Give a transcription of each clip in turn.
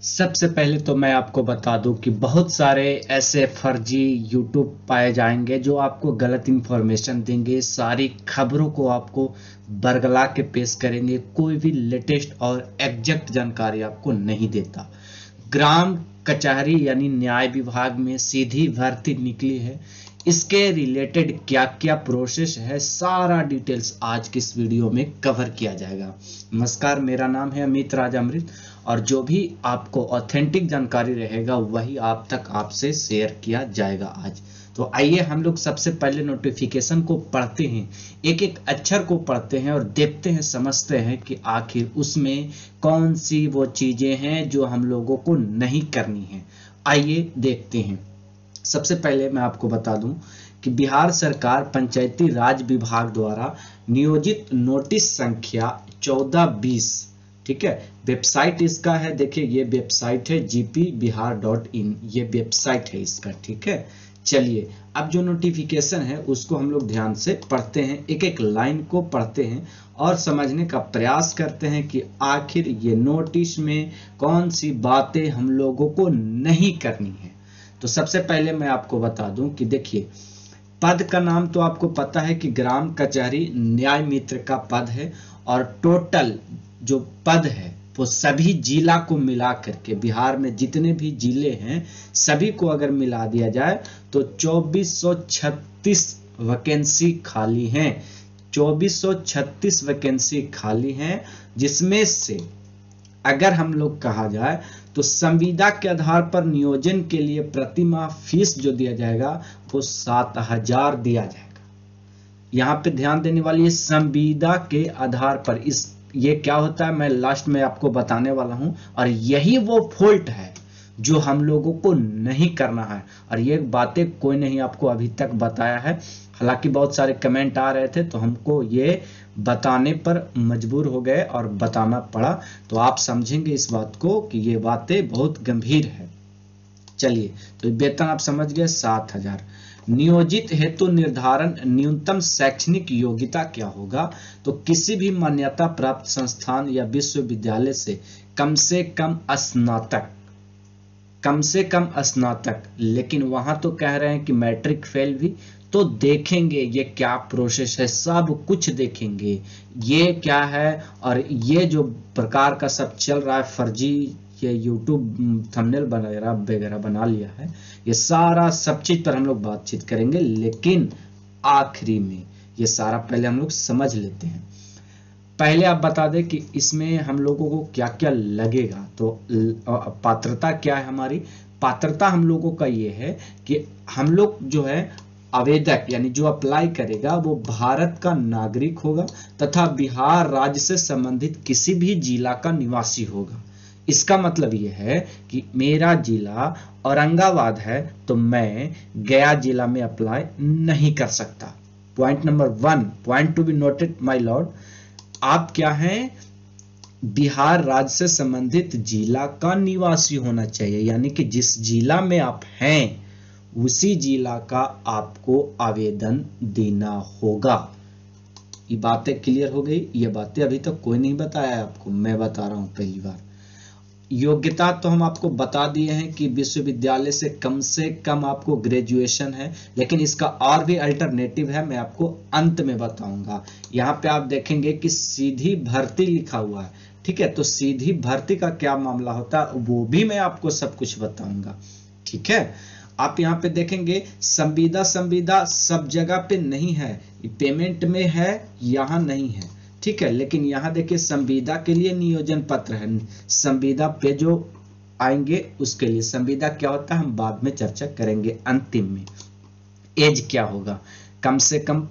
सबसे पहले तो मैं आपको बता दूं कि बहुत सारे ऐसे फर्जी यूट्यूब पाए जाएंगे जो आपको गलत इंफॉर्मेशन देंगे, सारी खबरों को आपको बरगला के पेश करेंगे, कोई भी लेटेस्ट और एग्जैक्ट जानकारी आपको नहीं देता। ग्राम कचहरी यानी न्याय विभाग में सीधी भर्ती निकली है, इसके रिलेटेड क्या क्या प्रोसेस है, सारा डिटेल्स आज की इस वीडियो में कवर किया जाएगा। नमस्कार, मेरा नाम है अमित राज अमृत और जो भी आपको ऑथेंटिक जानकारी रहेगा वही आप तक आपसे शेयर किया जाएगा आज। तो आइए हम लोग सबसे पहले नोटिफिकेशन को पढ़ते हैं, एक एक अक्षर को पढ़ते हैं और देखते हैं, समझते हैं कि आखिर उसमें कौन सी वो चीजें हैं जो हम लोगों को नहीं करनी है। आइए देखते हैं। सबसे पहले मैं आपको बता दूं कि बिहार सरकार पंचायती राज विभाग द्वारा नियोजित नोटिस संख्या 1420, ठीक है, वेबसाइट इसका है, देखिए ये वेबसाइट है gpbihar.in, ये वेबसाइट है इसका, ठीक है। चलिए अब जो नोटिफिकेशन है उसको हम लोग ध्यान से पढ़ते हैं, एक एक लाइन को पढ़ते हैं और समझने का प्रयास करते हैं कि आखिर ये नोटिस में कौन सी बातें हम लोगों को नहीं करनी है। तो सबसे पहले मैं आपको बता दूं कि देखिए, पद का नाम तो आपको पता है कि ग्राम कचहरी न्याय मित्र का पद है और टोटल जो पद है वो सभी जिला को मिला करके, बिहार में जितने भी जिले हैं सभी को अगर मिला दिया जाए तो 2436 वैकेंसी खाली हैं। 2436 वैकेंसी खाली हैं, जिसमें से अगर हम लोग कहा जाए तो संविदा के आधार पर नियोजन के लिए प्रति माह फीस जो दिया जाएगा वो 7000 दिया जाएगा। यहाँ पे ध्यान देने वाली है, संविदा के आधार पर। इस ये क्या होता है मैं लास्ट में आपको बताने वाला हूं, और यही वो फॉल्ट है जो हम लोगों को नहीं करना है, और ये बातें कोई नहीं आपको अभी तक बताया है। हालांकि बहुत सारे कमेंट आ रहे थे तो हमको ये बताने पर मजबूर हो गए और बताना पड़ा, तो आप समझेंगे इस बात को कि ये बातें बहुत गंभीर है। चलिए, तो वेतन आप समझ गए 7000। नियोजित हेतु निर्धारण न्यूनतम शैक्षणिक योग्यता क्या होगा, तो किसी भी मान्यता प्राप्त संस्थान या विश्वविद्यालय से कम स्नातक, कम से कम स्नातक, लेकिन वहां तो कह रहे हैं कि मैट्रिक फेल भी। तो देखेंगे ये क्या प्रोसेस है, सब कुछ देखेंगे ये क्या है, और ये जो प्रकार का सब चल रहा है फर्जी, ये यूट्यूब थंबनेल वगैरह बना लिया है, ये सारा सब चीज पर हम लोग बातचीत करेंगे, लेकिन आखिरी में ये सारा पहले हम लोग समझ लेते हैं। पहले आप बता दें कि इसमें हम लोगों को क्या क्या लगेगा। तो पात्रता क्या है हमारी, पात्रता हम लोगों का ये है कि हम लोग जो है आवेदक यानी जो अप्लाई करेगा वो भारत का नागरिक होगा तथा बिहार राज्य से संबंधित किसी भी जिला का निवासी होगा। इसका मतलब यह है कि मेरा जिला औरंगाबाद है तो मैं गया जिला में अप्लाई नहीं कर सकता। Point number 1, point to be noted my Lord, आप क्या हैं, बिहार राज्य से संबंधित जिला का निवासी होना चाहिए, यानी कि जिस जिला में आप हैं उसी जिला का आपको आवेदन देना होगा। ये बातें क्लियर हो गई, ये बातें अभी तक कोई नहीं बताया है आपको, मैं बता रहा हूं पहली बार। योग्यता तो हम आपको बता दिए हैं कि विश्वविद्यालय से कम आपको ग्रेजुएशन है, लेकिन इसका और भी अल्टरनेटिव है, मैं आपको अंत में बताऊंगा। यहाँ पे आप देखेंगे कि सीधी भर्ती लिखा हुआ है, ठीक है, तो सीधी भर्ती का क्या मामला होता है वो भी मैं आपको सब कुछ बताऊंगा, ठीक है। आप यहाँ पे देखेंगे संविदा सब जगह पे नहीं है, पेमेंट में है, यहाँ नहीं है, ठीक है, लेकिन यहाँ देखिए संविदा के लिए नियोजन पत्र है, संविदा पे जो आएंगे उसके लिए। संविदा क्या होता है हम बाद में चर्चा करेंगे अंतिम में। एज क्या होगा, कम से कम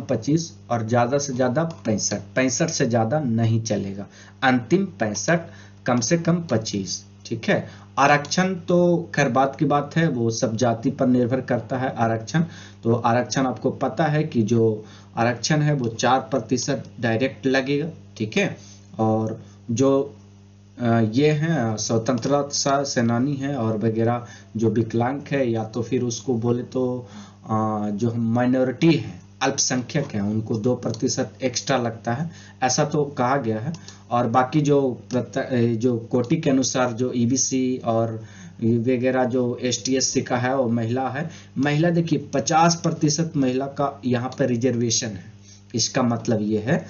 25 और ज्यादा से ज्यादा 65 से ज्यादा नहीं चलेगा, अंतिम 65, कम से कम 25, ठीक है। आरक्षण तो खैर बात की बात है, वो सब जाति पर निर्भर करता है आरक्षण। तो आरक्षण आपको पता है कि जो आरक्षण है वो 4% डायरेक्ट लगेगा, ठीक है। और जो ये हैं स्वतंत्रता सेनानी हैं और वगैरह, जो विकलांग है या तो फिर उसको बोले तो जो माइनॉरिटी है, अल्पसंख्यक हैं, उनको 2% एक्स्ट्रा लगता है, ऐसा तो कहा गया है। और बाकी जो कोटि के अनुसार जो ईबीसी और वगैरह जो एसटीएससी का है वो महिला है। महिला देखिए 50% महिला का यहाँ पे रिजर्वेशन है। इसका मतलब ये है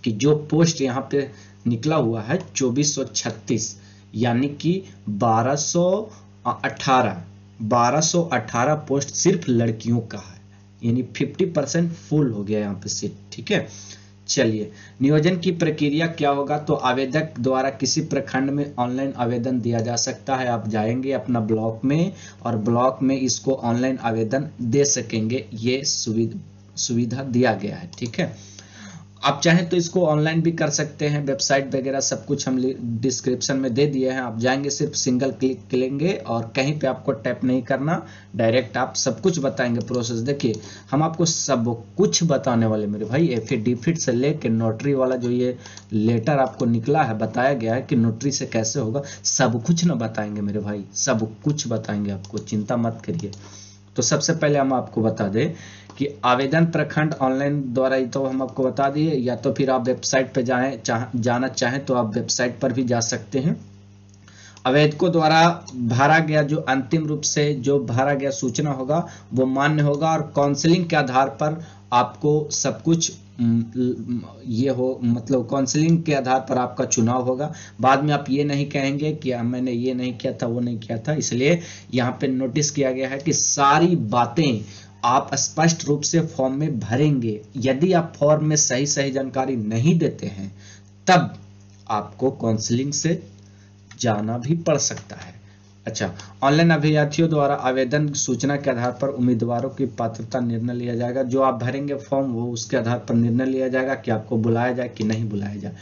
कि जो पोस्ट यहाँ पे निकला हुआ है 2436 यानी कि 1218 पोस्ट सिर्फ लड़कियों का है, यानी 50% फुल हो गया यहाँ पे सीट। ठीक है, चलिए नियोजन की प्रक्रिया क्या होगा, तो आवेदक द्वारा किसी प्रखंड में ऑनलाइन आवेदन दिया जा सकता है। आप जाएंगे अपना ब्लॉक में और ब्लॉक में इसको ऑनलाइन आवेदन दे सकेंगे, ये सुविधा दिया गया है। ठीक है, आप चाहें तो इसको ऑनलाइन भी कर सकते हैं, वेबसाइट वगैरह सब कुछ हम डिस्क्रिप्शन में दे दिए हैं। आप जाएंगे सिर्फ सिंगल क्लिक करेंगे और कहीं पे आपको टैप नहीं करना, डायरेक्ट आप सब कुछ बताएंगे प्रोसेस। देखिए हम आपको सब कुछ बताने वाले मेरे भाई, एफिडेविट से लेके नोटरी वाला जो ये लेटर आपको निकला है, बताया गया है कि नोटरी से कैसे होगा, सब कुछ ना बताएंगे मेरे भाई, सब कुछ बताएंगे आपको, चिंता मत करिए। तो सबसे पहले हम आपको बता दें कि आवेदन प्रखंड ऑनलाइन द्वारा ही तो हम आपको बता दिए, या तो फिर आप वेबसाइट पे जाना चाहें तो आप वेबसाइट पर भी जा सकते हैं। आवेदकों द्वारा भरा गया जो अंतिम रूप से जो भरा गया सूचना होगा वो मान्य होगा और काउंसलिंग के आधार पर आपको सब कुछ ये हो, मतलब काउंसलिंग के आधार पर आपका चुनाव होगा। बाद में आप ये नहीं कहेंगे कि मैंने ये नहीं किया था वो नहीं किया था, इसलिए यहाँ पे नोटिस किया गया है कि सारी बातें आप स्पष्ट रूप से फॉर्म में भरेंगे। यदि आप फॉर्म में सही सही जानकारी नहीं देते हैं तब आपको काउंसलिंग से जाना भी पड़ सकता है। अच्छा, ऑनलाइन अभ्यर्थियों द्वारा आवेदन सूचना के आधार पर उम्मीदवारों की पात्रता निर्णय लिया जाएगा। जो आप भरेंगे फॉर्म वो उसके आधार पर निर्णय लिया जाएगा कि आपको बुलाया जाए कि नहीं बुलाया जाए।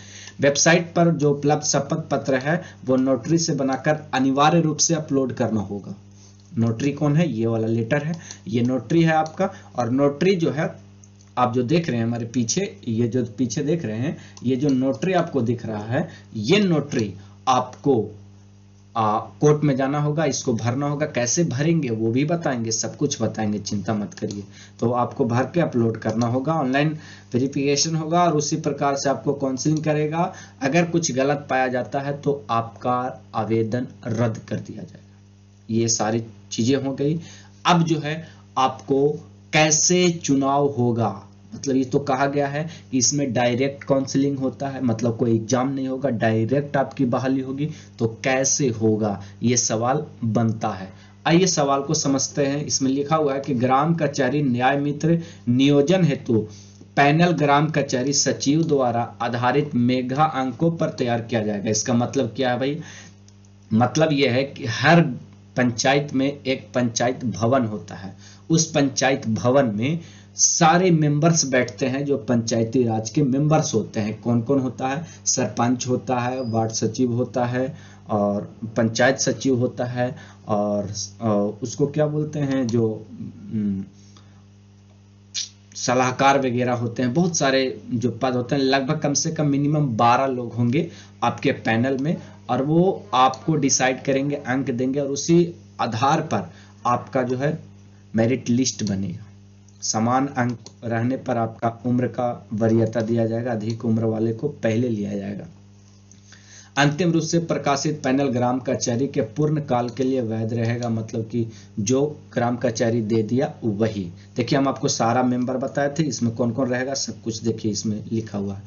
वेबसाइट पर जो उपलब्ध शपथ पत्र है वो नोटरी से बनाकर अनिवार्य रूप से अपलोड करना होगा। नोटरी कौन है, ये वाला लेटर है, ये नोटरी है आपका। और नोटरी जो है आप जो देख रहे हैं हमारे पीछे, ये जो पीछे देख रहे हैं, ये जो नोटरी आपको दिख रहा है, ये नोटरी आपको कोर्ट में जाना होगा, इसको भरना होगा। कैसे भरेंगे वो भी बताएंगे, सब कुछ बताएंगे, चिंता मत करिए। तो आपको भर के अपलोड करना होगा, ऑनलाइन वेरिफिकेशन होगा और उसी प्रकार से आपको काउंसलिंग करेगा। अगर कुछ गलत पाया जाता है तो आपका आवेदन रद्द कर दिया जाएगा। ये सारी चीजें हो गई। अब जो है आपको कैसे चुनाव होगा, मतलब ये तो कहा गया है कि इसमें डायरेक्ट काउंसलिंग होता है, मतलब कोई एग्जाम नहीं होगा, डायरेक्ट आपकी बहाली होगी। तो कैसे होगा ये सवाल बनता है। आइए सवाल को समझते हैं। इसमें लिखा हुआ है कि ग्राम कचहरी न्याय मित्र नियोजन हेतु पैनल ग्राम कचहरी सचिव द्वारा आधारित मेगा अंकों पर तैयार किया जाएगा। इसका मतलब क्या है भाई, मतलब यह है कि हर पंचायत में एक पंचायत भवन होता है। उस पंचायत भवन में सारे मेंबर्स बैठते हैं जो पंचायती राज के मेंबर्स होते हैं। कौन कौन होता है, सरपंच होता है, वार्ड सचिव होता है और पंचायत सचिव होता है, और उसको क्या बोलते हैं जो सलाहकार वगैरह होते हैं। बहुत सारे जो पद होते हैं, लगभग कम से कम मिनिमम 12 लोग होंगे आपके पैनल में, और वो आपको डिसाइड करेंगे, अंक देंगे और उसी आधार पर आपका जो है मेरिट लिस्ट बनेगा। समान अंक रहने पर आपका उम्र का वरीयता दिया जाएगा, अधिक उम्र वाले को पहले लिया जाएगा। अंतिम रूप से प्रकाशित पैनल ग्राम कचहरी के पूर्ण काल के लिए वैध रहेगा, मतलब कि जो ग्राम कचहरी दे दिया वही। देखिए हम आपको सारा मेंबर बताए थे, इसमें कौन कौन रहेगा सब कुछ देखिए इसमें लिखा हुआ है।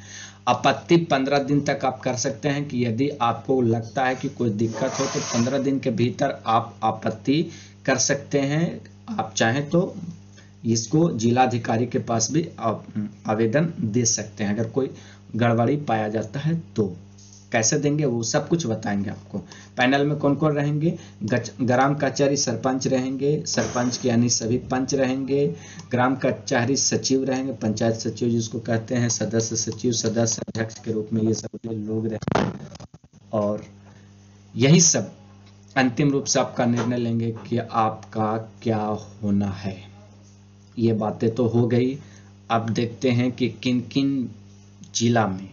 आपत्ति 15 दिन तक आप कर सकते हैं कि यदि आपको लगता है कि कोई दिक्कत हो तो 15 दिन के भीतर आप आपत्ति कर सकते हैं। आप चाहें तो इसको जिलाधिकारी के पास भी आप आवेदन दे सकते हैं अगर कोई गड़बड़ी पाया जाता है तो। कैसे देंगे वो सब कुछ बताएंगे आपको। पैनल में कौन कौन रहेंगे, ग्राम कचहरी सरपंच रहेंगे, सरपंच के यानी सभी पंच रहेंगे, ग्राम कचहरी सचिव रहेंगे, पंचायत सचिव जिसको कहते हैं, सदस्य सचिव, सदस्य अध्यक्ष के रूप में ये सब लोग रहेंगे, और यही सब अंतिम रूप से आपका निर्णय लेंगे कि आपका क्या होना है। ये बातें तो हो गई। अब देखते हैं कि किन किन जिला में,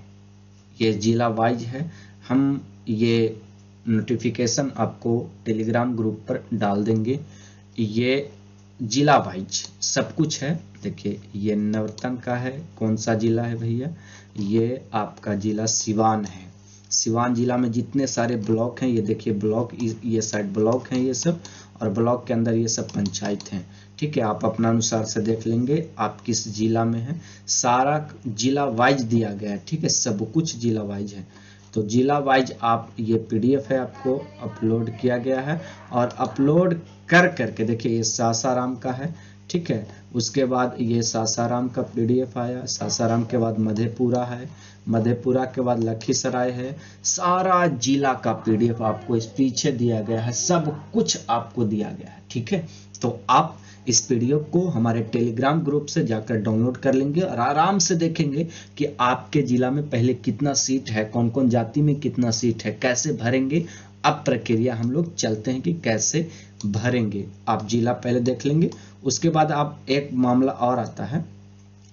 ये जिला वाइज है, हम ये नोटिफिकेशन आपको टेलीग्राम ग्रुप पर डाल देंगे। ये जिला वाइज सब कुछ है। देखिए ये नवरत्न का है, कौन सा जिला है भैया, ये आपका जिला सिवान है। सिवान जिला में जितने सारे ब्लॉक हैं, ये देखिए ब्लॉक, ये साइड ब्लॉक हैं ये सब, और ब्लॉक के अंदर ये सब पंचायत हैं। ठीक है, आप अपना अनुसार से देख लेंगे आप किस जिला में हैं। सारा जिला वाइज दिया गया है। ठीक है, सब कुछ जिला वाइज है। तो जिला वाइज आप ये पीडीएफ है आपको अपलोड किया गया है, और अपलोड कर करके देखिए ये सासाराम का है। ठीक है, उसके बाद ये सासाराम का पीडीएफ आया, सासाराम के बाद मधेपुरा है, मधेपुरा के बाद लखीसराय है। सारा जिला का पीडीएफ आपको इस पीछे दिया गया है, सब कुछ आपको दिया गया है। ठीक है, तो आप इस पीडीएफ को हमारे टेलीग्राम ग्रुप से जाकर डाउनलोड कर लेंगे और आराम से देखेंगे कि आपके जिला में पहले कितना सीट है, कौन कौन जाति में कितना सीट है, कैसे भरेंगे। अब प्रक्रिया हम लोग चलते हैं कि कैसे भरेंगे। आप जिला पहले देख लेंगे, उसके बाद आप एक मामला और आता है,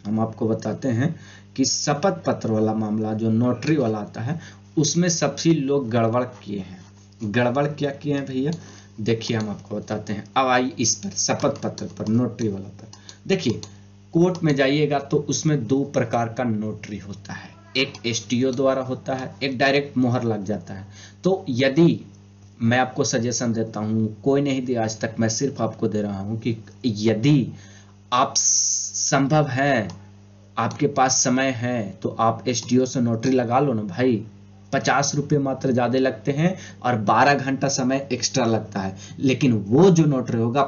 हम आपको बताते हैं कि शपथ पत्र वाला मामला जो नोटरी वाला आता है, उसमें सभी लोग गड़बड़ किए हैं। गड़बड़ क्या किए हैं भैया, देखिए हम आपको बताते हैं। अब आइए इस पर, शपथ पत्र पर, नोटरी वाला पर। देखिए कोर्ट में जाइएगा तो उसमें दो प्रकार का नोटरी होता है, एक एसटीओ द्वारा होता है, एक डायरेक्ट मोहर लग जाता है। तो यदि मैं आपको सजेशन देता हूं, कोई नहीं दिया आज तक, मैं सिर्फ आपको दे रहा हूं कि यदि आप संभव है, आपके पास समय है, तो आप एसटीओ से नोटरी लगा लो ना भाई। 50 रुपये मात्र ज्यादा लगते हैं और 12 घंटा समय एक्स्ट्रा लगता है, लेकिन वो जो नोटरी होगा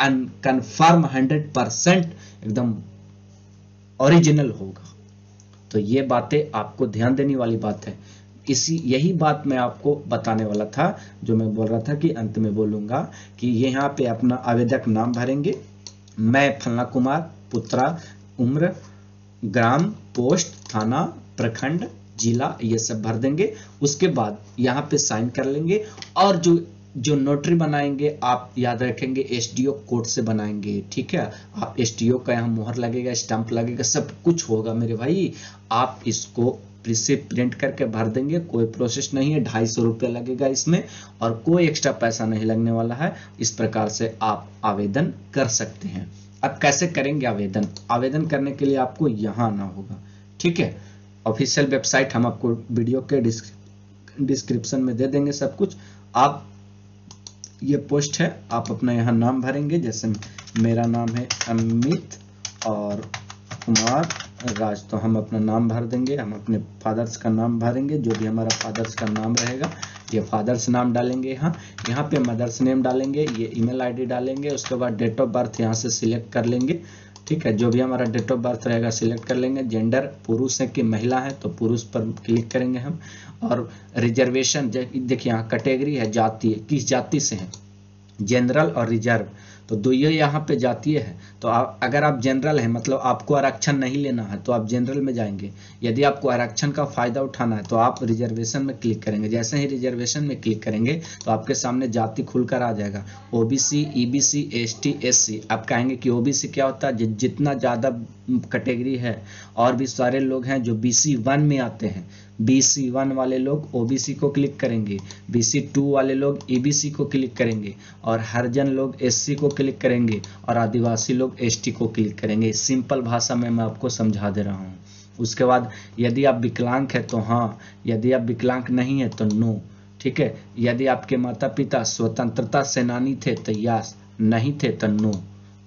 कन्फर्म 100% एकदम ओरिजिनल होगा। तो ये बातें आपको ध्यान देने वाली बात है। यही बात मैं आपको बताने वाला था, जो मैं बोल रहा था कि अंत में बोलूंगा कि यहाँ पे अपना आवेदक नाम भरेंगे। मैं फलना कुमार, पुत्रा, उम्र, ग्राम, पोस्ट, थाना, प्रखंड, जिला, ये सब भर देंगे। उसके बाद यहाँ पे साइन कर लेंगे, और जो नोटरी बनाएंगे आप याद रखेंगे एसडीओ कोर्ट से बनाएंगे। ठीक है, आप एसडीओ का यहाँ मोहर लगेगा, स्टैंप लगेगा, सब कुछ होगा मेरे भाई। आप इसको रिसिप्ट प्रिंट करके भर देंगे, कोई प्रोसेस नहीं है। 250 रुपया लगेगा इसमें, और कोई एक्स्ट्रा पैसा नहीं लगने वाला है। इस प्रकार से आप आवेदन कर सकते हैं। अब कैसे करेंगे आवेदन? आवेदन करने के लिए आपको यहाँ आना होगा। ठीक है, ऑफिशियल वेबसाइट हम आपको वीडियो के डिस्क्रिप्शन में दे देंगे सब कुछ। आप ये पोस्ट है, आप अपना यहाँ नाम भरेंगे। जैसे मेरा नाम है अमित और कुमार राज, तो हम अपना नाम भर देंगे। हम अपने फादर्स का नाम भरेंगे, जो भी हमारा फादर्स का नाम रहेगा, ये फादर्स नाम डालेंगे। यहाँ पे मदर्स नेम डालेंगे, ये ईमेल आईडी डालेंगे। उसके बाद डेट ऑफ बर्थ यहाँ से सिलेक्ट कर लेंगे। ठीक है, जो भी हमारा डेट ऑफ बर्थ रहेगा सिलेक्ट कर लेंगे। जेंडर पुरुष है कि महिला है, तो पुरुष पर क्लिक करेंगे हम। और रिजर्वेशन देखिए यहाँ कैटेगरी है, जाति, किस जाति से है, जनरल और रिजर्व, तो दो ये यहाँ पे जातीय है। तो अगर आप जनरल हैं, मतलब आपको आरक्षण नहीं लेना है, तो आप जनरल में जाएंगे। यदि आपको आरक्षण का फायदा उठाना है तो आप रिजर्वेशन में क्लिक करेंगे। जैसे ही रिजर्वेशन में क्लिक करेंगे तो आपके सामने जाति खुलकर आ जाएगा, ओबीसी, ईबीसी, एसटी, एससी। आप कहेंगे कि ओबीसी क्या होता है? जितना ज़्यादा कैटेगरी है, और भी सारे लोग हैं जो BC1 में आते हैं। BC1 वाले लोग ओबीसी को क्लिक करेंगे, BC2 वाले लोग ईबीसी को क्लिक करेंगे, और हरिजन लोग एससी को क्लिक करेंगे, और आदिवासी लोग एसटी को क्लिक करेंगे। सिंपल भाषा में मैं आपको समझा दे रहा हूँ। उसके बाद यदि आप विकलांग है तो हाँ, यदि आप विकलांग नहीं है तो नो। ठीक है, यदि आपके माता पिता स्वतंत्रता सेनानी थे तो यस, नहीं थे तो नो।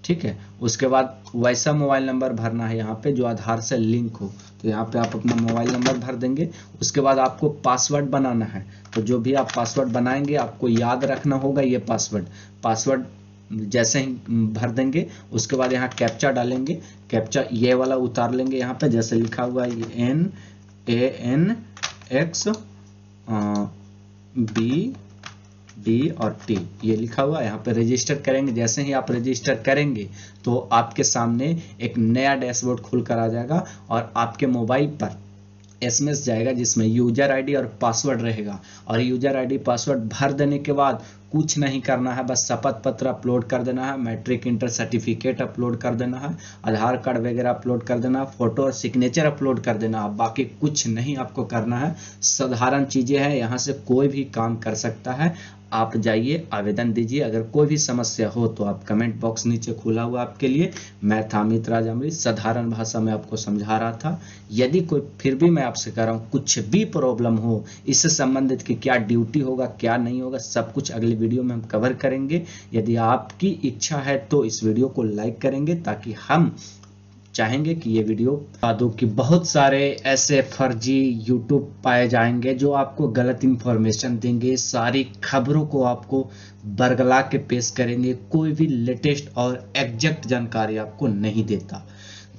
ठीक है, उसके बाद वैसा मोबाइल नंबर भरना है यहाँ पे जो आधार से लिंक हो, तो यहाँ पे आप अपना मोबाइल नंबर भर देंगे। उसके बाद आपको पासवर्ड बनाना है, तो जो भी आप पासवर्ड बनाएंगे आपको याद रखना होगा ये पासवर्ड जैसे ही भर देंगे उसके बाद यहाँ कैप्चा डालेंगे। कैप्चा ये वाला उतार लेंगे, यहाँ पे जैसे लिखा हुआ है NANXBD और T, ये लिखा हुआ है। यहाँ पे रजिस्टर करेंगे। जैसे ही आप रजिस्टर करेंगे तो आपके सामने एक नया डैशबोर्ड खुलकर आ जाएगा, और आपके मोबाइल पर SMS जाएगा जिसमें यूजर आईडी और पासवर्ड रहेगा। और यूजर आईडी पासवर्ड भर देने के बाद कुछ नहीं करना है, बस शपथ पत्र अपलोड कर देना है, मैट्रिक इंटर सर्टिफिकेट अपलोड कर देना है, आधार कार्ड वगैरह अपलोड कर देना है, फोटो और सिग्नेचर अपलोड कर देना है। बाकी कुछ नहीं आपको करना है, साधारण चीजें हैं। यहाँ से कोई भी काम कर सकता है। आप जाइए आवेदन दीजिए। अगर कोई भी समस्या हो तो आप कमेंट बॉक्स नीचे खुला हुआ आपके लिए। मैं था अमित राज अमृत, साधारण भाषा में आपको समझा रहा था। यदि कोई फिर भी मैं आपसे कह रहा हूँ कुछ भी प्रॉब्लम हो इससे संबंधित कि क्या ड्यूटी होगा क्या नहीं होगा, सब कुछ अगली वीडियो में हम कवर करेंगे। यदि आपकी इच्छा है तो इस वीडियो को लाइक करेंगे, ताकि हम चाहेंगे कि ये वीडियो बता दूं कि बहुत सारे ऐसे फर्जी यूट्यूब पाए जाएंगे जो आपको गलत इंफॉर्मेशन देंगे, सारी खबरों को आपको बरगला के पेश करेंगे, कोई भी लेटेस्ट और एग्जैक्ट जानकारी आपको नहीं देता।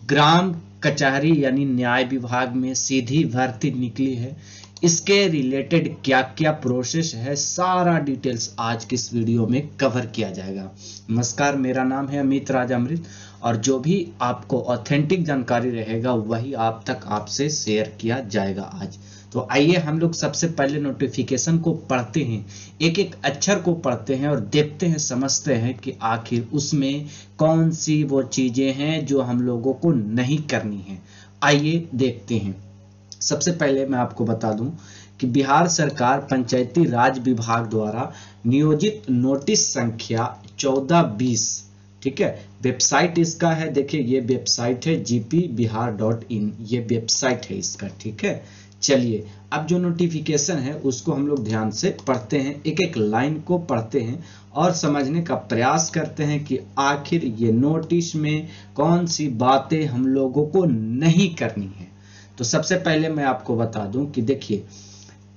ग्राम कचहरी यानी न्याय विभाग में सीधी भर्ती निकली है, इसके रिलेटेड क्या क्या प्रोसेस है, सारा डिटेल्स आज की इस वीडियो में कवर किया जाएगा। नमस्कार, मेरा नाम है अमित राज अमृत और जो भी आपको ऑथेंटिक जानकारी रहेगा वही आप तक आपसे शेयर किया जाएगा आज। तो आइए हम लोग सबसे पहले नोटिफिकेशन को पढ़ते हैं, एक एक अक्षर को पढ़ते हैं और देखते हैं, समझते हैं कि आखिर उसमें कौन सी वो चीजें हैं जो हम लोगों को नहीं करनी है। आइए देखते हैं। सबसे पहले मैं आपको बता दूं कि बिहार सरकार पंचायती राज विभाग द्वारा नियोजित नोटिस संख्या 1420, ठीक है, वेबसाइट इसका है, देखिए ये वेबसाइट है gpbihar.in, ये वेबसाइट है इसका, ठीक है। चलिए अब जो नोटिफिकेशन है उसको हम लोग ध्यान से पढ़ते हैं, एक एक लाइन को पढ़ते हैं और समझने का प्रयास करते हैं कि आखिर ये नोटिस में कौन सी बातें हम लोगों को नहीं करनी है। तो सबसे पहले मैं आपको बता दूं कि देखिए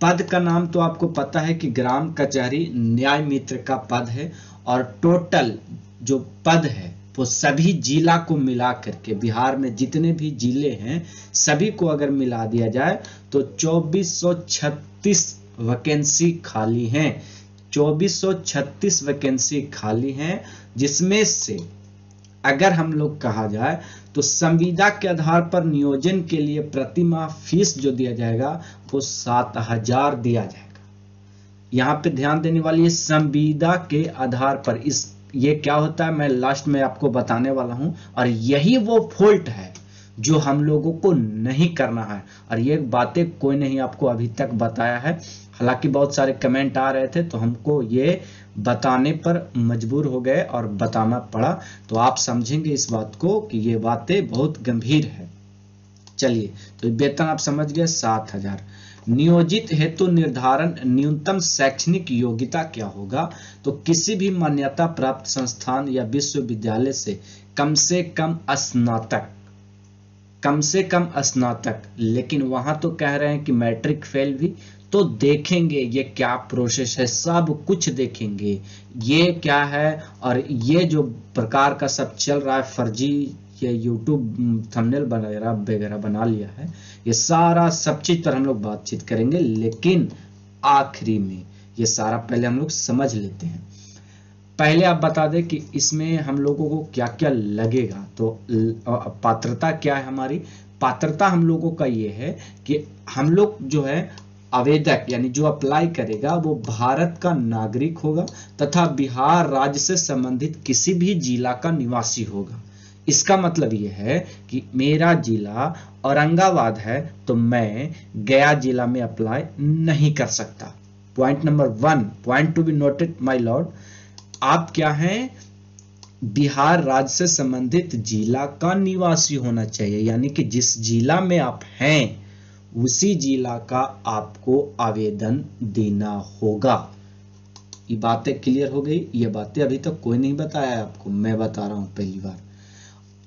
पद का नाम तो आपको पता है कि ग्राम कचहरी न्याय मित्र का पद है, और टोटल जो पद है वो सभी जिला को मिला करके, बिहार में जितने भी जिले हैं सभी को अगर मिला दिया जाए तो 2436 वैकेंसी खाली हैं, 2436 वैकेंसी खाली हैं, जिसमें से अगर हम लोग कहा जाए तो संविदा के आधार पर नियोजन के लिए प्रति माह फीस जो दिया जाएगा वो 7000 दिया जाएगा। यहाँ पे ध्यान देने वाली है संविदा के आधार पर, इस ये क्या होता है मैं लास्ट में आपको बताने वाला हूं, और यही वो फॉल्ट है जो हम लोगों को नहीं करना है, और ये बातें कोई नहीं आपको अभी तक बताया है। हालांकि बहुत सारे कमेंट आ रहे थे तो हमको ये बताने पर मजबूर हो गए और बताना पड़ा, तो आप समझेंगे इस बात को कि ये बातें बहुत गंभीर है। चलिए तो वेतन आप समझ गए 7000। नियोजित हेतु निर्धारण न्यूनतम शैक्षणिक योग्यता क्या होगा, तो किसी भी मान्यता प्राप्त संस्थान या विश्वविद्यालय से कम स्नातक, कम से कम स्नातक, लेकिन वहां तो कह रहे हैं कि मैट्रिक फेल भी, तो देखेंगे ये क्या प्रोसेस है, सब कुछ देखेंगे ये क्या है। और ये जो प्रकार का सब चल रहा है फर्जी, ये यूट्यूब थंबनेल वगैरह बना लिया है, ये सारा सब चीज पर हम लोग बातचीत करेंगे, लेकिन आखिरी में ये सारा पहले हम लोग समझ लेते हैं। पहले आप बता दें कि इसमें हम लोगों को क्या क्या लगेगा। तो पात्रता क्या है हमारी, पात्रता हम लोगों का ये है कि हम लोग जो है आवेदक यानी जो अप्लाई करेगा वो भारत का नागरिक होगा तथा बिहार राज्य से संबंधित किसी भी जिला का निवासी होगा। इसका मतलब ये है कि मेरा जिला औरंगाबाद है तो मैं गया जिला में अप्लाई नहीं कर सकता। Point number 1, point to be noted my Lord, आप क्या हैं, बिहार राज्य से संबंधित जिला का निवासी होना चाहिए, यानी कि जिस जिला में आप हैं उसी जिला का आपको आवेदन देना होगा। ये बातें क्लियर हो गई, ये बातें अभी तक कोई नहीं बताया है आपको, मैं बता रहा हूं पहली बार।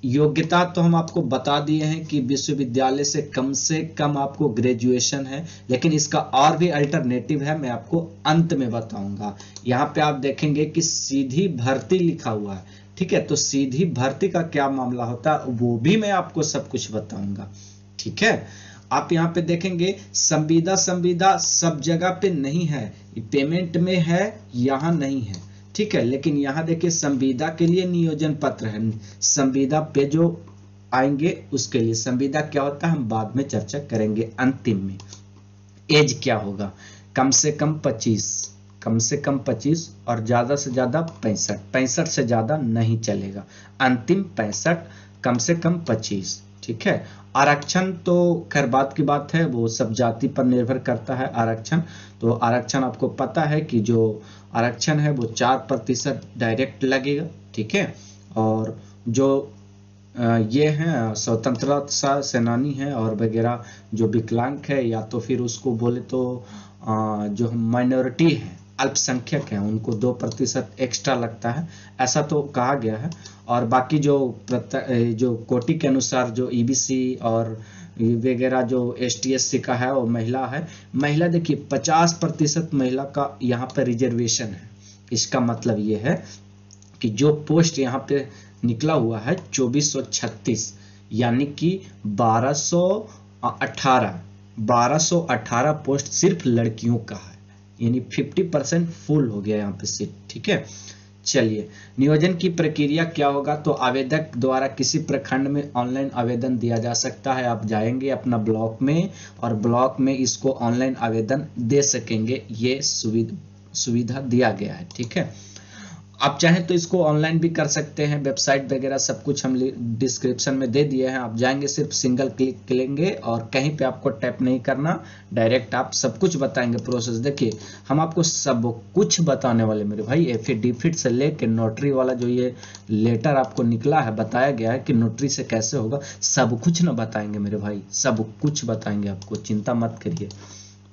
योग्यता तो हम आपको बता दिए हैं कि विश्वविद्यालय से कम आपको ग्रेजुएशन है, लेकिन इसका और भी अल्टरनेटिव है, मैं आपको अंत में बताऊंगा। यहाँ पे आप देखेंगे कि सीधी भर्ती लिखा हुआ है, ठीक है, तो सीधी भर्ती का क्या मामला होता है वो भी मैं आपको सब कुछ बताऊंगा, ठीक है। आप यहाँ पे देखेंगे संविदा सब जगह पे नहीं है, पेमेंट में है, यहाँ नहीं है, ठीक है, लेकिन यहाँ देखिए संविदा के लिए नियोजन पत्र है, संविदा पे जो आएंगे उसके लिए। संविदा क्या होता है हम बाद में चर्चा करेंगे अंतिम में। एज क्या होगा, कम से कम 25 और ज्यादा से ज्यादा 65 से ज्यादा नहीं चलेगा, अंतिम 65, कम से कम 25, ठीक है। आरक्षण तो खैर बात की बात है, वो सब जाति पर निर्भर करता है आरक्षण। तो आरक्षण आपको पता है कि जो आरक्षण है वो 4% डायरेक्ट लगेगा, ठीक है। और जो ये हैं स्वतंत्रता सेनानी हैं और वगैरह, जो विकलांग है या तो फिर उसको बोले तो जो माइनॉरिटी है, अल्पसंख्यक हैं, उनको 2% एक्स्ट्रा लगता है, ऐसा तो कहा गया है। और बाकी जो कोटि के अनुसार जो ईबीसी और वगैरह जो एसटी/एससी का है वो महिला है। महिला देखिए 50% महिला का यहाँ पर रिजर्वेशन है। इसका मतलब ये है कि जो पोस्ट यहाँ पे निकला हुआ है 2436, यानी कि 1218 पोस्ट सिर्फ लड़कियों का है, यानी 50% फुल हो गया यहाँ पे सीट, ठीक है। चलिए, नियोजन की प्रक्रिया क्या होगा, तो आवेदक द्वारा किसी प्रखंड में ऑनलाइन आवेदन दिया जा सकता है। आप जाएंगे अपना ब्लॉक में और ब्लॉक में इसको ऑनलाइन आवेदन दे सकेंगे, ये सुविधा दिया गया है, ठीक है। आप चाहें तो इसको ऑनलाइन भी कर सकते हैं, वेबसाइट वगैरह सब कुछ हम डिस्क्रिप्शन में दे दिए हैं। आप जाएंगे, सिर्फ सिंगल क्लिक करेंगे और कहीं पे आपको टैप नहीं करना, डायरेक्ट आप सब कुछ बताएंगे प्रोसेस। देखिए, हम आपको सब कुछ बताने वाले मेरे भाई, एफिडेविट से लेके नोटरी वाला जो ये लेटर आपको निकला है, बताया गया है कि नोटरी से कैसे होगा, सब कुछ ना बताएंगे मेरे भाई, सब कुछ बताएंगे आपको, चिंता मत करिए।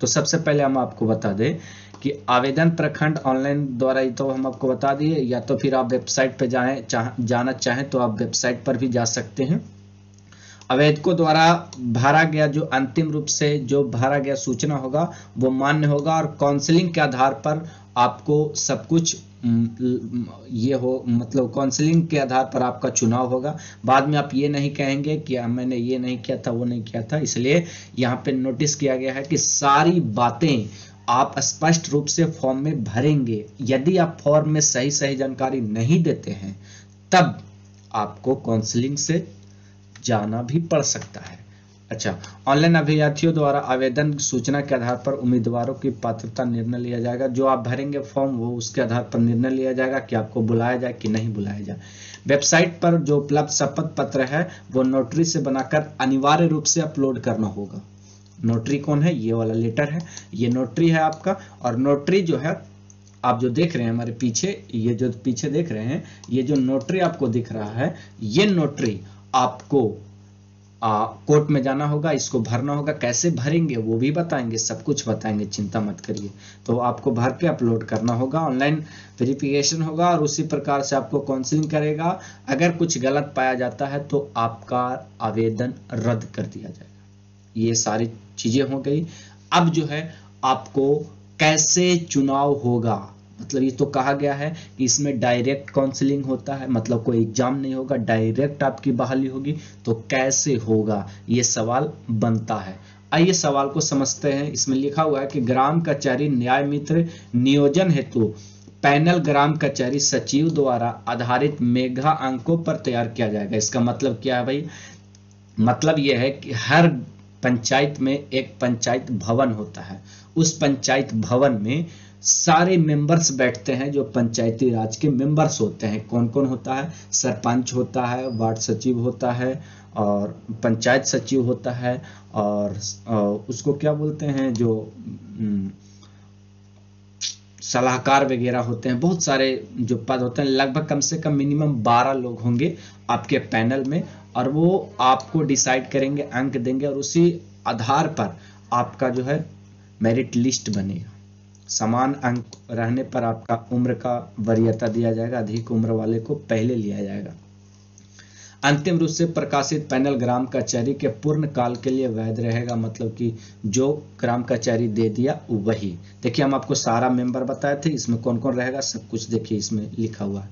तो सबसे पहले हम आपको बता दें कि आवेदन प्रखंड ऑनलाइन द्वारा, ही तो हम आपको बता दिए, या तो फिर आप वेबसाइट पे जाना चाहें तो आप वेबसाइट पर भी जा सकते हैं। आवेदकों द्वारा भरा गया जो अंतिम रूप से जो भरा गया सूचना होगा वो मान्य होगा और काउंसलिंग के आधार पर आपको सब कुछ ये हो, मतलब काउंसलिंग के आधार पर आपका चुनाव होगा। बाद में आप ये नहीं कहेंगे कि मैंने ये नहीं किया था, वो नहीं किया था। इसलिए यहाँ पे नोटिस किया गया है कि सारी बातें आप स्पष्ट रूप से फॉर्म में भरेंगे। यदि आप फॉर्म में सही सही जानकारी नहीं देते हैं तब आपको काउंसलिंग से जाना भी पड़ सकता है। अच्छा, ऑनलाइन अभ्यर्थियों द्वारा आवेदन सूचना के आधार पर उम्मीदवारों की पात्रता निर्णय लिया जाएगा। जो आप भरेंगे फॉर्म वो उसके आधार पर निर्णय लिया जाएगा कि आपको बुलाया जाए कि नहीं बुलाया जाए। वेबसाइट पर जो उपलब्ध शपथ पत्र है वो नोटरी से बनाकर अनिवार्य रूप से अपलोड करना होगा। नोटरी कौन है, ये वाला लेटर है, ये नोटरी है आपका। और नोटरी जो है, आप जो देख रहे हैं हमारे पीछे, ये जो पीछे देख रहे हैं, ये जो नोटरी आपको दिख रहा है, ये नोटरी आपको कोर्ट में जाना होगा, इसको भरना होगा। कैसे भरेंगे वो भी बताएंगे, सब कुछ बताएंगे, चिंता मत करिए। तो आपको भर के अपलोड करना होगा, ऑनलाइन वेरिफिकेशन होगा और उसी प्रकार से आपको काउंसलिंग करेगा। अगर कुछ गलत पाया जाता है तो आपका आवेदन रद्द कर दिया जाएगा। ये सारी चीजें हो गई। अब जो है आपको कैसे चुनाव होगा, मतलब ये तो कहा गया है कि इसमें डायरेक्ट काउंसलिंग होता है, मतलब कोई एग्जाम नहीं होगा, डायरेक्ट आपकी बहाली होगी। तो कैसे होगा ये सवाल बनता है। आइए सवाल को समझते हैं। इसमें लिखा हुआ है कि ग्राम कचहरी न्याय मित्र नियोजन हेतु पैनल ग्राम कचहरी सचिव द्वारा आधारित मेगा अंकों पर तैयार किया जाएगा। इसका मतलब क्या है भाई, मतलब यह है कि हर पंचायत में एक पंचायत भवन होता है। उस पंचायत भवन में सारे मेंबर्स बैठते हैं, जो पंचायती राज के मेंबर्स होते हैं। कौन कौन होता है, सरपंच होता है, वार्ड सचिव होता है और पंचायत सचिव होता है, और उसको क्या बोलते हैं, जो सलाहकार वगैरह होते हैं। बहुत सारे जो पद होते हैं, लगभग कम से कम मिनिमम 12 लोग होंगे आपके पैनल में, और वो आपको डिसाइड करेंगे, अंक देंगे, और उसी आधार पर आपका जो है मेरिट लिस्ट बनेगा। समान अंक रहने पर आपका उम्र का वरीयता दिया जाएगा, अधिक उम्र वाले को पहले लिया जाएगा। अंतिम रूप से प्रकाशित पैनल ग्राम कचहरी के पूर्ण काल के लिए वैध रहेगा, मतलब कि जो ग्राम कचहरी दे दिया वही। देखिए, हम आपको सारा मेंबर बताए थे, इसमें कौन कौन रहेगा सब कुछ देखिए इसमें लिखा हुआ है।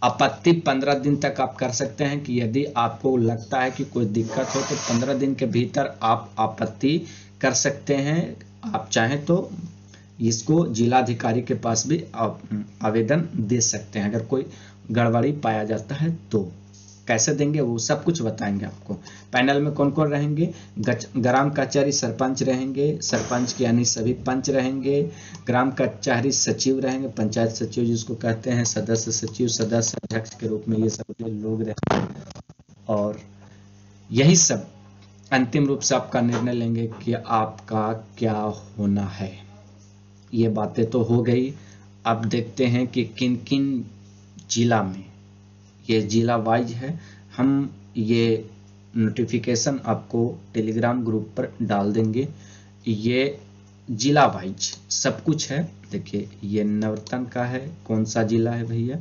आपत्ति 15 दिन तक आप कर सकते हैं कि यदि आपको लगता है कि कोई दिक्कत हो तो 15 दिन के भीतर आप आपत्ति कर सकते हैं। आप चाहें तो इसको जिलाधिकारी के पास भी आवेदन दे सकते हैं। अगर कोई गड़बड़ी पाया जाता है तो कैसे देंगे वो सब कुछ बताएंगे आपको। पैनल में कौन कौन रहेंगे, ग्राम कचहरी सरपंच रहेंगे, सरपंच के यानी सभी पंच रहेंगे, ग्राम कचहरी सचिव रहेंगे, पंचायत सचिव जिसको कहते हैं, सदस्य सचिव, सदस्य अध्यक्ष के रूप में ये सब लोग रहेंगे। और यही सब अंतिम रूप से आपका निर्णय लेंगे कि आपका क्या होना है। ये बातें तो हो गई। अब देखते हैं कि किन किन जिला में, ये जिला वाइज है, हम ये नोटिफिकेशन आपको टेलीग्राम ग्रुप पर डाल देंगे। ये जिला वाइज सब कुछ है। देखिए ये नवरत्न का है, कौन सा जिला है भैया,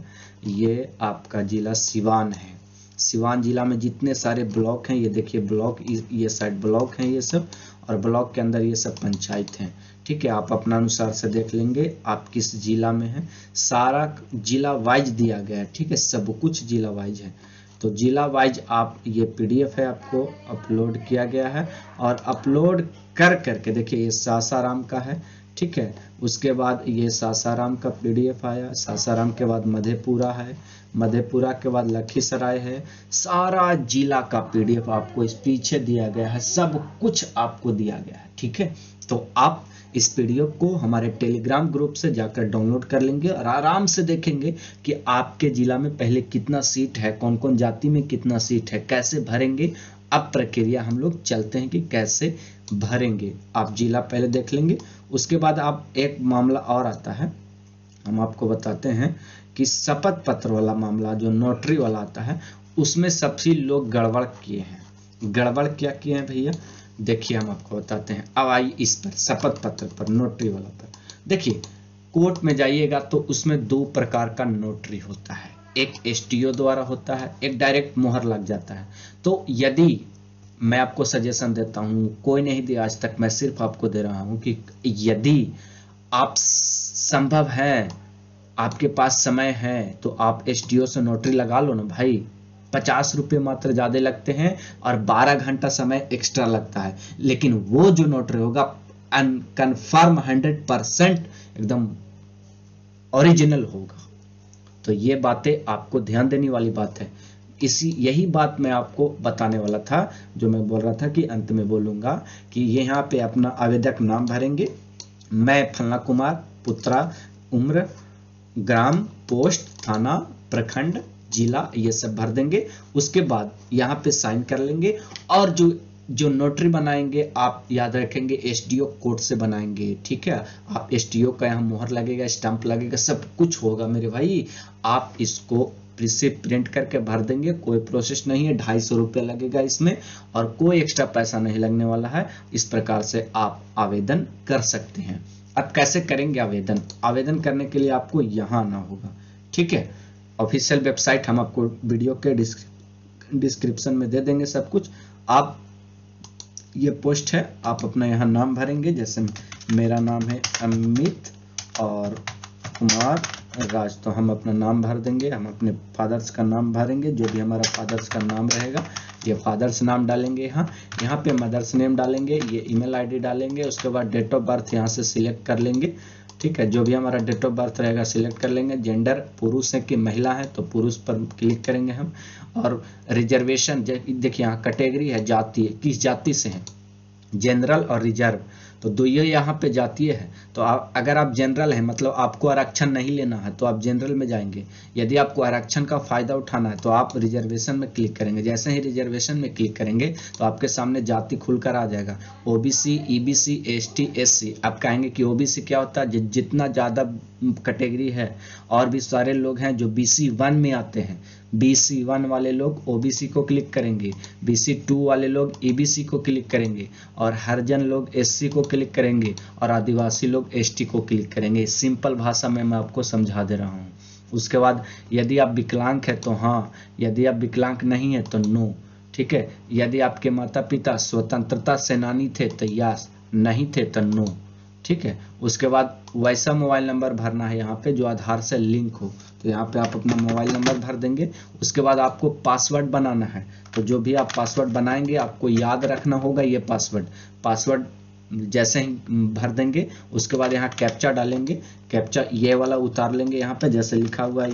ये आपका जिला सिवान है। सिवान जिला में जितने सारे ब्लॉक हैं, ये देखिए ब्लॉक, ये साइड ब्लॉक हैं ये सब, और ब्लॉक के अंदर ये सब पंचायत हैं। ठीक है, आप अपना अनुसार से देख लेंगे आप किस जिला में हैं। सारा जिला वाइज दिया गया है, ठीक है, सब कुछ जिला वाइज है। तो जिला वाइज आप, ये पीडीएफ है आपको अपलोड किया गया है, और अपलोड कर करके देखिए ये सासाराम का है, ठीक है। उसके बाद ये सासाराम का पीडीएफ आया, सासाराम के बाद मधेपुरा है, मधेपुरा के बाद लखीसराय है। सारा जिला का पीडीएफ आपको इस पीछे दिया गया है, सब कुछ आपको दिया गया है, ठीक है। तो आप इस पीडीएफ को हमारे टेलीग्राम ग्रुप से जाकर डाउनलोड कर लेंगे और आराम से देखेंगे कि आपके जिला में पहले कितना सीट है, कौन कौन जाति में कितना सीट है, कैसे भरेंगे। अब प्रक्रिया हम लोग चलते हैं कि कैसे भरेंगे। आप जिला पहले देख लेंगे, उसके बाद आप एक मामला और आता है, हम आपको बताते हैं कि शपथ पत्र वाला मामला जो नोटरी वाला आता है, उसमें सबसे लोग गड़बड़ किए हैं। गड़बड़ क्या किए हैं भैया, देखिए हम आपको बताते हैं। अब आइए इस पर, शपथ पत्र पर, नोटरी वाला पर। देखिए कोर्ट में जाइएगा तो उसमें दो प्रकार का नोटरी होता है, एक एसटीओ द्वारा होता है, एक डायरेक्ट मोहर लग जाता है। तो यदि मैं आपको सजेशन देता हूं, कोई नहीं दिया आज तक, मैं सिर्फ आपको दे रहा हूं कि यदि आप संभव है, आपके पास समय है, तो आप एसटीओ से नोटरी लगा लो ना भाई। 50 रुपये मात्र ज्यादा लगते हैं और 12 घंटा समय एक्स्ट्रा लगता है, लेकिन वो जो नोटरी होगा कन्फर्म 100% एकदम ओरिजिनल होगा। तो ये बातें आपको ध्यान देने वाली बात है। यही बात मैं आपको बताने वाला था, जो मैं बोल रहा था कि अंत में बोलूंगा कि यहाँ पे अपना आवेदक नाम भरेंगे, मैं फलना कुमार, पुत्रा, उम्र, ग्राम, पोस्ट, थाना, प्रखंड, जिला, ये सब भर देंगे। उसके बाद यहाँ पे साइन कर लेंगे, और जो नोटरी बनाएंगे आप याद रखेंगे एसडीओ कोर्ट से बनाएंगे, ठीक है। आप एसडीओ का यहाँ मोहर लगेगा, स्टैंप लगेगा, सब कुछ होगा मेरे भाई। आप इसको प्रिंट करके भर देंगे, कोई प्रोसेस नहीं है, 250 रुपया लगेगा इसमें, और कोई एक्स्ट्रा पैसा नहीं लगने वाला है। इस प्रकार से आप आवेदन कर सकते हैं। अब कैसे करेंगे आवेदन, आवेदन करने के लिए आपको यहाँ आना होगा, ठीक है। ऑफिशियल वेबसाइट हम आपको वीडियो के डिस्क्रिप्शन में दे देंगे सब कुछ। आप ये पोस्ट है, आप अपना यहाँ नाम भरेंगे, जैसे मेरा नाम है अमित और कुमार राज, तो हम अपना नाम भर देंगे। हम अपने फादर्स का नाम भरेंगे, जो भी हमारा फादर्स का नाम रहेगा, ये फादर्स नाम डालेंगे। यहाँ पे मदर्स नेम डालेंगे, ये ईमेल आईडी डालेंगे। उसके बाद डेट ऑफ बर्थ यहाँ से सिलेक्ट कर लेंगे, ठीक है। जो भी हमारा डेट ऑफ बर्थ रहेगा सिलेक्ट कर लेंगे। जेंडर पुरुष है कि महिला है, तो पुरुष पर क्लिक करेंगे हम। और रिजर्वेशन, देखिए यहाँ कैटेगरी है, जाति, किस जाति से है, जनरल और रिजर्व, तो दो ये यहाँ पे जातीय है। तो अगर आप जनरल हैं, मतलब आपको आरक्षण नहीं लेना है, तो आप जनरल में जाएंगे। यदि आपको आरक्षण का फायदा उठाना है तो आप रिजर्वेशन में क्लिक करेंगे। जैसे ही रिजर्वेशन में क्लिक करेंगे तो आपके सामने जाति खुलकर आ जाएगा, ओबीसी, ईबीसी, एसटी, एससी। आप कहेंगे कि ओबीसी क्या होता है, जितना ज्यादा कैटेगरी है, और भी सारे लोग हैं जो BC1 में आते हैं, BC1 वाले लोग ओबीसी को क्लिक करेंगे, BC2 वाले लोग ईबीसी को क्लिक करेंगे, और हरिजन लोग एससी को क्लिक करेंगे, और आदिवासी लोग एसटी को क्लिक करेंगे। सिंपल भाषा में मैं आपको समझा दे रहा हूँ। उसके बाद यदि आप विकलांग है तो हाँ, यदि आप विकलांग नहीं है तो नो, ठीक है। यदि आपके माता पिता स्वतंत्रता सेनानी थे तो यस, नहीं थे तो नो, ठीक है। उसके बाद वैसा मोबाइल नंबर भरना है यहाँ पे जो आधार से लिंक हो, तो यहाँ पे आप अपना मोबाइल नंबर भर देंगे। उसके बाद आपको पासवर्ड बनाना है, तो जो भी आप पासवर्ड बनाएंगे आपको याद रखना होगा ये पासवर्ड जैसे ही भर देंगे। उसके बाद यहाँ कैप्चा डालेंगे, कैप्चा ये वाला उतार लेंगे, यहाँ पे जैसे लिखा हुआ है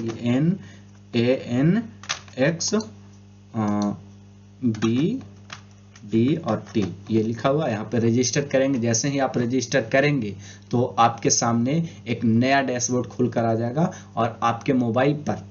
NANXBD और T, ये लिखा हुआ है। यहाँ पे रजिस्टर करेंगे। जैसे ही आप रजिस्टर करेंगे तो आपके सामने एक नया डैशबोर्ड खुलकर आ जाएगा, और आपके मोबाइल पर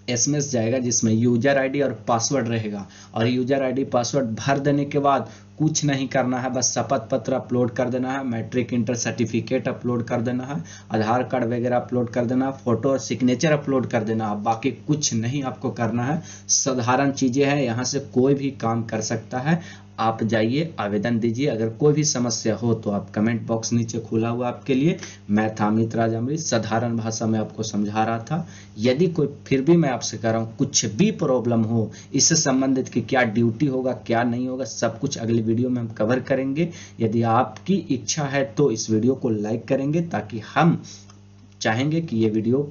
एसएमएस जाएगा जिसमें यूजर आईडी और पासवर्ड रहेगा, और यूजर आईडी पासवर्ड भर देने के बाद कुछ नहीं करना है, बस शपथ पत्र अपलोड कर देना है, मैट्रिक इंटर सर्टिफिकेट अपलोड कर देना है, आधार कार्ड वगैरह अपलोड कर देना, फोटो और सिग्नेचर अपलोड कर देना। बाकी कुछ नहीं आपको करना है, साधारण चीजें हैं, यहाँ से कोई भी काम कर सकता है। आप जाइए आवेदन दीजिए। अगर कोई भी समस्या हो तो आप कमेंट बॉक्स नीचे खुला हुआ आपके लिए। मैं था अमित राज अमृत, साधारण भाषा में आपको समझा रहा था। यदि कोई फिर भी मैं आपसे कह रहा हूँ कुछ भी प्रॉब्लम हो इससे संबंधित कि क्या ड्यूटी होगा क्या नहीं होगा, सब कुछ अगली वीडियो में हम कवर करेंगे। यदि आपकी इच्छा है तो इस वीडियो को लाइक करेंगे, ताकि हम चाहेंगे कि ये वीडियो